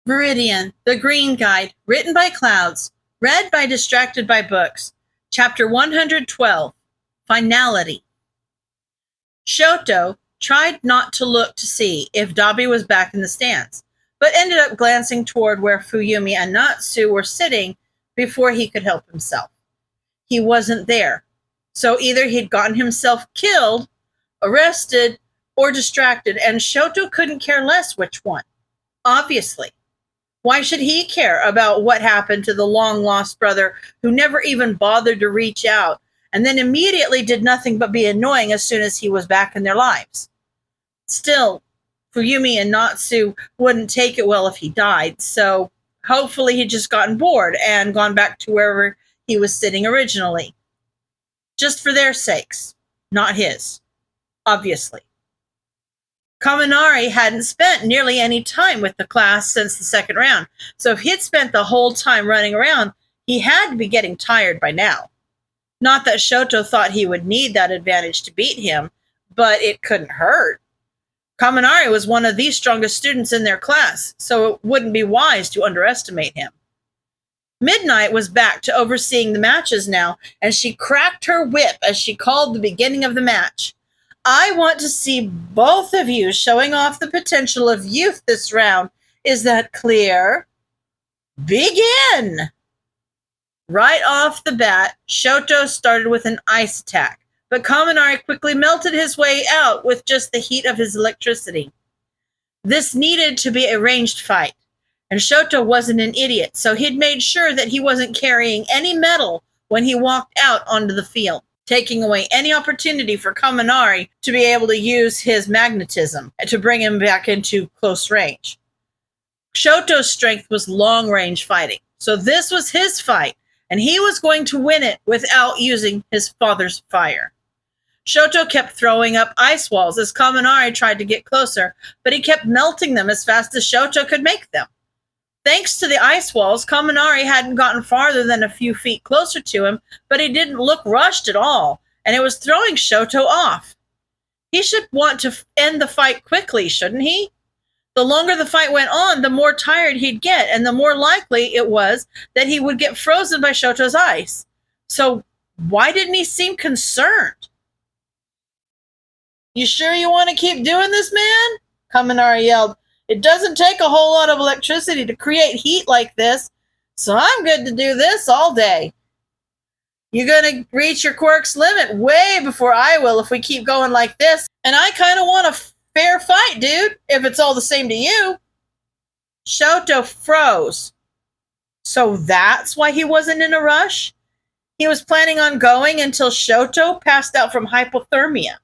Viridian, The Green Guide, written by Clouds, read by Distracted by Books. Chapter 112, Finality. Shoto tried not to look to see if Dabi was back in the stands, but ended up glancing toward where Fuyumi and Natsu were sitting before he could help himself. He wasn't there, so either he'd gotten himself killed, arrested, or distracted, and Shoto couldn't care less which one. Obviously. Why should he care about what happened to the long-lost brother who never even bothered to reach out and then immediately did nothing but be annoying as soon as he was back in their lives? Still, Fuyumi and Natsu wouldn't take it well if he died, so hopefully he'd just gotten bored and gone back to wherever he was sitting originally. Just for their sakes, not his, obviously. Kaminari hadn't spent nearly any time with the class since the second round, so if he'd spent the whole time running around, he had to be getting tired by now. Not that Shoto thought he would need that advantage to beat him, but it couldn't hurt. Kaminari was one of the strongest students in their class, so it wouldn't be wise to underestimate him. Midnight was back to overseeing the matches now, and she cracked her whip as she called the beginning of the match. I want to see both of you showing off the potential of youth this round. Is that clear? Begin! Right off the bat, Shoto started with an ice attack, but Kaminari quickly melted his way out with just the heat of his electricity. This needed to be a ranged fight, and Shoto wasn't an idiot, so he'd made sure that he wasn't carrying any metal when he walked out onto the field, taking away any opportunity for Kaminari to be able to use his magnetism to bring him back into close range. Shoto's strength was long-range fighting, so this was his fight, and he was going to win it without using his father's fire. Shoto kept throwing up ice walls as Kaminari tried to get closer, but he kept melting them as fast as Shoto could make them. Thanks to the ice walls, Kaminari hadn't gotten farther than a few feet closer to him, but he didn't look rushed at all, and it was throwing Shoto off. He should want to end the fight quickly, shouldn't he? The longer the fight went on, the more tired he'd get, and the more likely it was that he would get frozen by Shoto's ice. So why didn't he seem concerned? You sure you want to keep doing this, man? Kaminari yelled. It doesn't take a whole lot of electricity to create heat like this, so I'm good to do this all day. You're going to reach your quirk's limit way before I will if we keep going like this, and I kind of want a fair fight, dude, if it's all the same to you. Shoto froze. So that's why he wasn't in a rush? He was planning on going until Shoto passed out from hypothermia,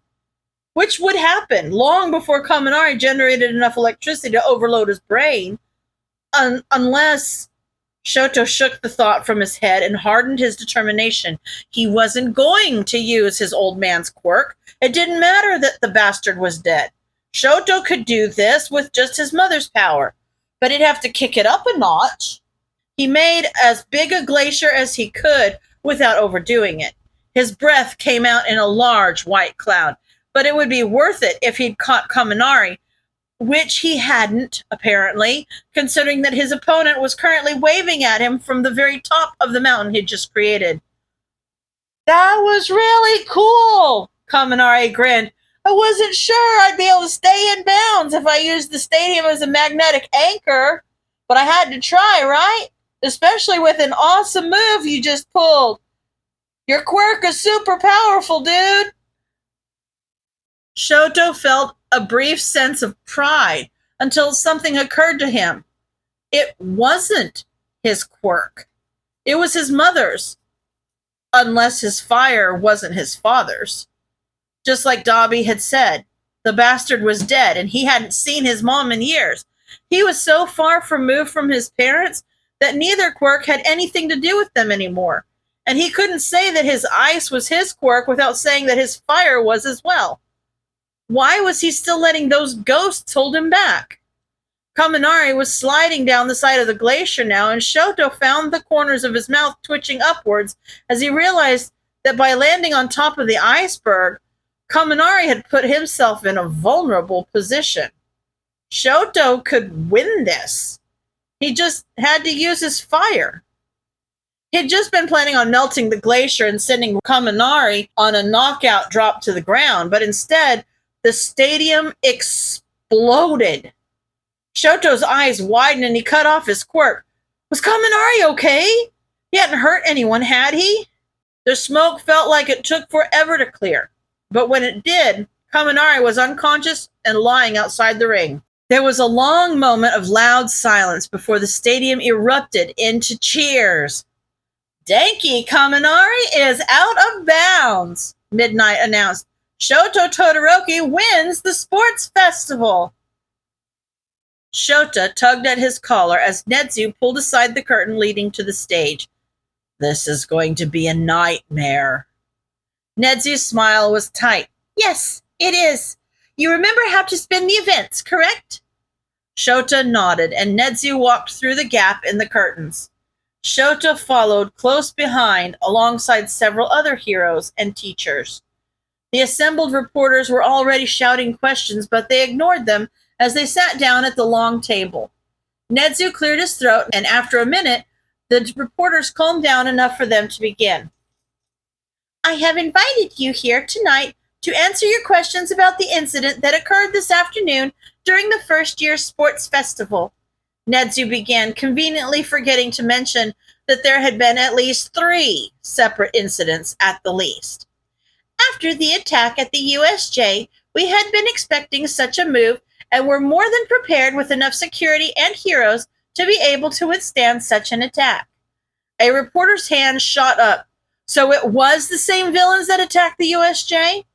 which would happen long before Kaminari generated enough electricity to overload his brain, unless Shoto shook the thought from his head and hardened his determination. He wasn't going to use his old man's quirk. It didn't matter that the bastard was dead. Shoto could do this with just his mother's power, but he'd have to kick it up a notch. He made as big a glacier as he could without overdoing it. His breath came out in a large white cloud, but it would be worth it if he'd caught Kaminari, which he hadn't, apparently, considering that his opponent was currently waving at him from the very top of the mountain he'd just created. That was really cool, Kaminari grinned. I wasn't sure I'd be able to stay in bounds if I used the stadium as a magnetic anchor, but I had to try, right? Especially with an awesome move you just pulled. Your quirk is super powerful, dude. Shoto felt a brief sense of pride until something occurred to him. It wasn't his quirk. It was his mother's, unless his fire wasn't his father's. Just like Dabi had said, the bastard was dead, and he hadn't seen his mom in years. He was so far removed from his parents that neither quirk had anything to do with them anymore, and he couldn't say that his ice was his quirk without saying that his fire was as well. Why was he still letting those ghosts hold him back? Kaminari was sliding down the side of the glacier now, and Shoto found the corners of his mouth twitching upwards as he realized that by landing on top of the iceberg, Kaminari had put himself in a vulnerable position. Shoto could win this. He just had to use his fire. He'd just been planning on melting the glacier and sending Kaminari on a knockout drop to the ground, but instead, the stadium exploded. Shoto's eyes widened and he cut off his quirk. Was Kaminari okay? He hadn't hurt anyone, had he? The smoke felt like it took forever to clear, but when it did, Kaminari was unconscious and lying outside the ring. There was a long moment of loud silence before the stadium erupted into cheers. Denki Kaminari is out of bounds, Midnight announced. Shoto Todoroki wins the sports festival. Shota tugged at his collar as Netsu pulled aside the curtain leading to the stage. This is going to be a nightmare. Netsu's smile was tight. Yes, it is. You remember how to spin the events, correct? Shota nodded, and Netsu walked through the gap in the curtains. Shota followed close behind alongside several other heroes and teachers. The assembled reporters were already shouting questions, but they ignored them as they sat down at the long table. Netsu cleared his throat, and after a minute, the reporters calmed down enough for them to begin. I have invited you here tonight to answer your questions about the incident that occurred this afternoon during the first year sports festival. Netsu began, conveniently forgetting to mention that there had been at least 3 separate incidents at the least. After the attack at the USJ, we had been expecting such a move and were more than prepared with enough security and heroes to be able to withstand such an attack. A reporter's hand shot up. So it was the same villains that attacked the USJ?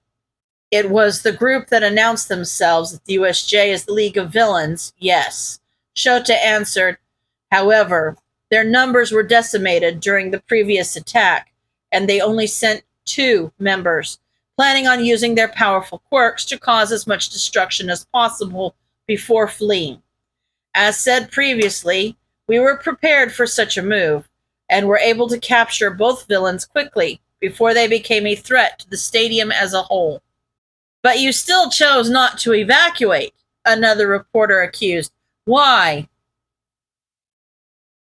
It was the group that announced themselves that the USJ is the League of Villains, yes. Shota answered. However, their numbers were decimated during the previous attack, and they only sent 2 members, planning on using their powerful quirks to cause as much destruction as possible before fleeing. As said previously, we were prepared for such a move, and were able to capture both villains quickly before they became a threat to the stadium as a whole. But you still chose not to evacuate, another reporter accused. Why?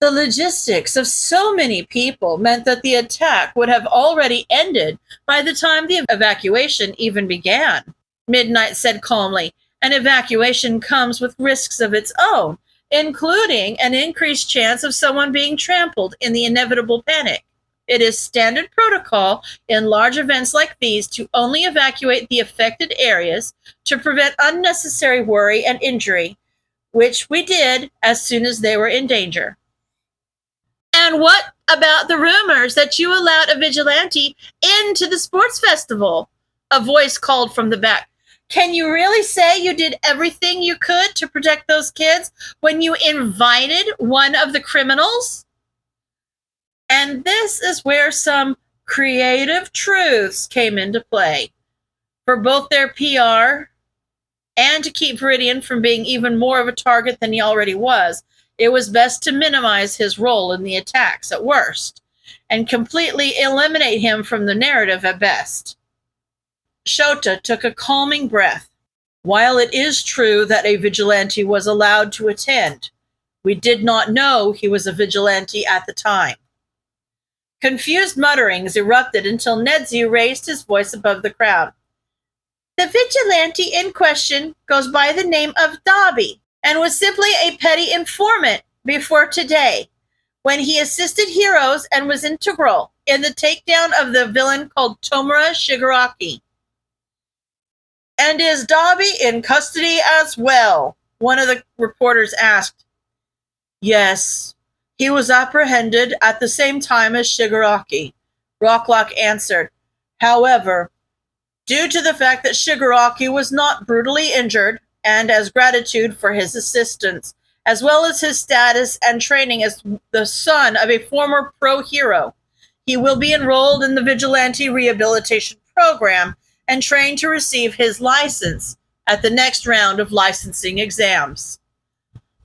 The logistics of so many people meant that the attack would have already ended by the time the evacuation even began, Midnight said calmly. An evacuation comes with risks of its own, including an increased chance of someone being trampled in the inevitable panic. It is standard protocol in large events like these to only evacuate the affected areas to prevent unnecessary worry and injury, which we did as soon as they were in danger. And what about the rumors that you allowed a vigilante into the sports festival? A voice called from the back. Can you really say you did everything you could to protect those kids when you invited one of the criminals? And this is where some creative truths came into play. For both their PR and to keep Viridian from being even more of a target than he already was, it was best to minimize his role in the attacks at worst, and completely eliminate him from the narrative at best. Shota took a calming breath. While it is true that a vigilante was allowed to attend, we did not know he was a vigilante at the time. Confused mutterings erupted until Netsu raised his voice above the crowd. The vigilante in question goes by the name of Dabi and was simply a petty informant before today, when he assisted heroes and was integral in the takedown of the villain called Tomura Shigaraki. And is Dabi in custody as well? One of the reporters asked. Yes, he was apprehended at the same time as Shigaraki, Rocklock answered. However, due to the fact that Shigaraki was not brutally injured, and as gratitude for his assistance, as well as his status and training as the son of a former pro hero, he will be enrolled in the Vigilante Rehabilitation Program and trained to receive his license at the next round of licensing exams.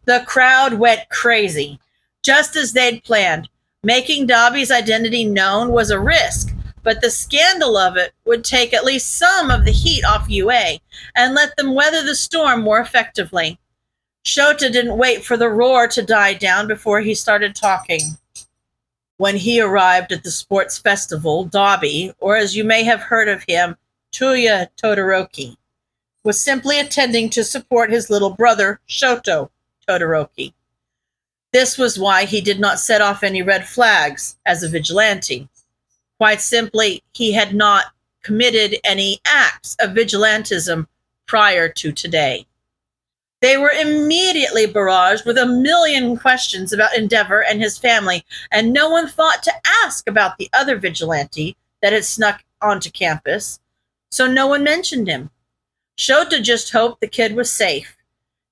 The crowd went crazy, just as they'd planned. Making Dabi's identity known was a risk, but the scandal of it would take at least some of the heat off UA and let them weather the storm more effectively. Shota didn't wait for the roar to die down before he started talking. When he arrived at the sports festival, Dobby, or as you may have heard of him, Tuya Todoroki, was simply attending to support his little brother, Shoto Todoroki. This was why he did not set off any red flags as a vigilante. Quite simply, he had not committed any acts of vigilantism prior to today. They were immediately barraged with a million questions about Endeavor and his family, and no one thought to ask about the other vigilante that had snuck onto campus, so no one mentioned him. Shota just hoped the kid was safe.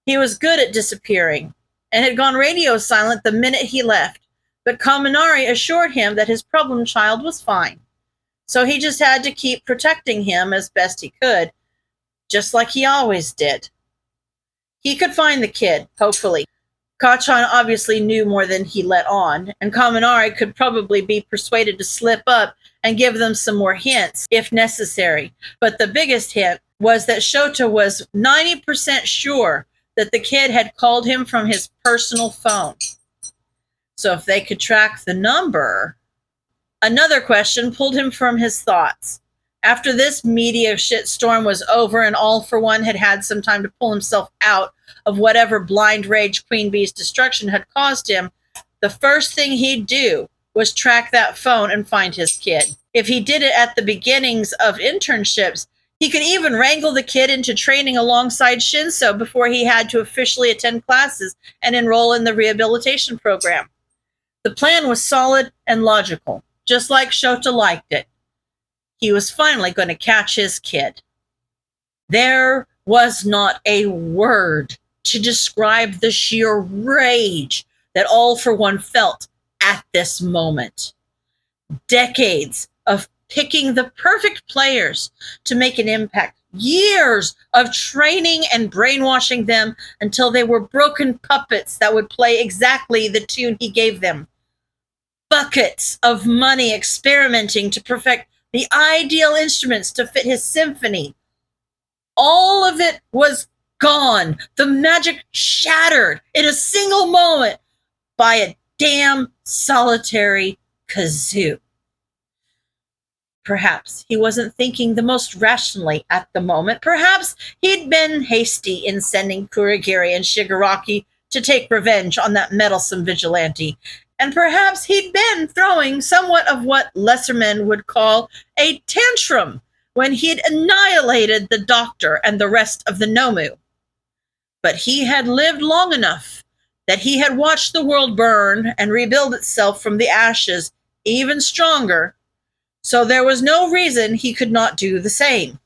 He was good at disappearing, and had gone radio silent the minute he left, but Kaminari assured him that his problem child was fine. So he just had to keep protecting him as best he could, just like he always did. He could find the kid, hopefully. Kachan obviously knew more than he let on, and Kaminari could probably be persuaded to slip up and give them some more hints, if necessary. But the biggest hint was that Shota was 90% sure that the kid had called him from his personal phone. So if they could track the number... Another question pulled him from his thoughts. After this media shitstorm was over and All for One had had some time to pull himself out of whatever blind rage Queen Bee's destruction had caused him, the first thing he'd do was track that phone and find his kid. If he did it at the beginnings of internships, he could even wrangle the kid into training alongside Shinso before he had to officially attend classes and enroll in the rehabilitation program. The plan was solid and logical, just like Shota liked it. He was finally going to catch his kid. There was not a word to describe the sheer rage that All for One felt at this moment. Decades of picking the perfect players to make an impact. Years of training and brainwashing them until they were broken puppets that would play exactly the tune he gave them. Buckets of money experimenting to perfect the ideal instruments to fit his symphony. All of it was gone. The magic shattered in a single moment by a damn solitary kazoo. Perhaps he wasn't thinking the most rationally at the moment. Perhaps he'd been hasty in sending Kurogiri and Shigaraki to take revenge on that meddlesome vigilante. And perhaps he'd been throwing somewhat of what lesser men would call a tantrum when he'd annihilated the doctor and the rest of the Nomu. But he had lived long enough that he had watched the world burn and rebuild itself from the ashes even stronger, so there was no reason he could not do the same.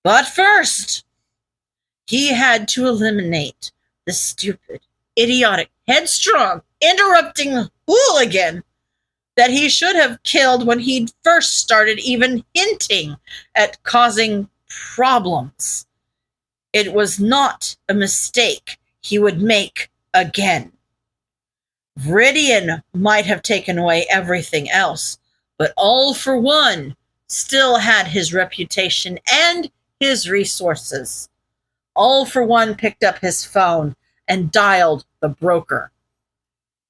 But first, he had to eliminate the stupid, idiotic, headstrong, interrupting hooligan that he should have killed when he'd first started even hinting at causing problems. It was not a mistake he would make again. Viridian might have taken away everything else, but All for One still had his reputation and his resources. All for One picked up his phone and dialed the broker.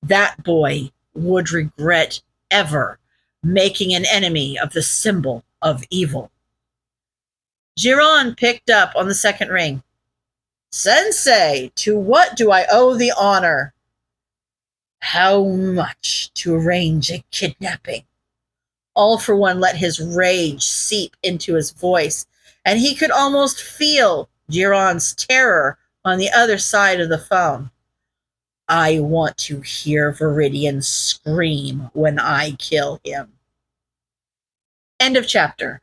That boy would regret ever making an enemy of the symbol of evil. Jiran picked up on the second ring. Sensei, to what do I owe the honor? How much to arrange a kidnapping? All for One let his rage seep into his voice, and he could almost feel Jiran's terror on the other side of the phone. I want to hear Viridian scream when I kill him. End of chapter.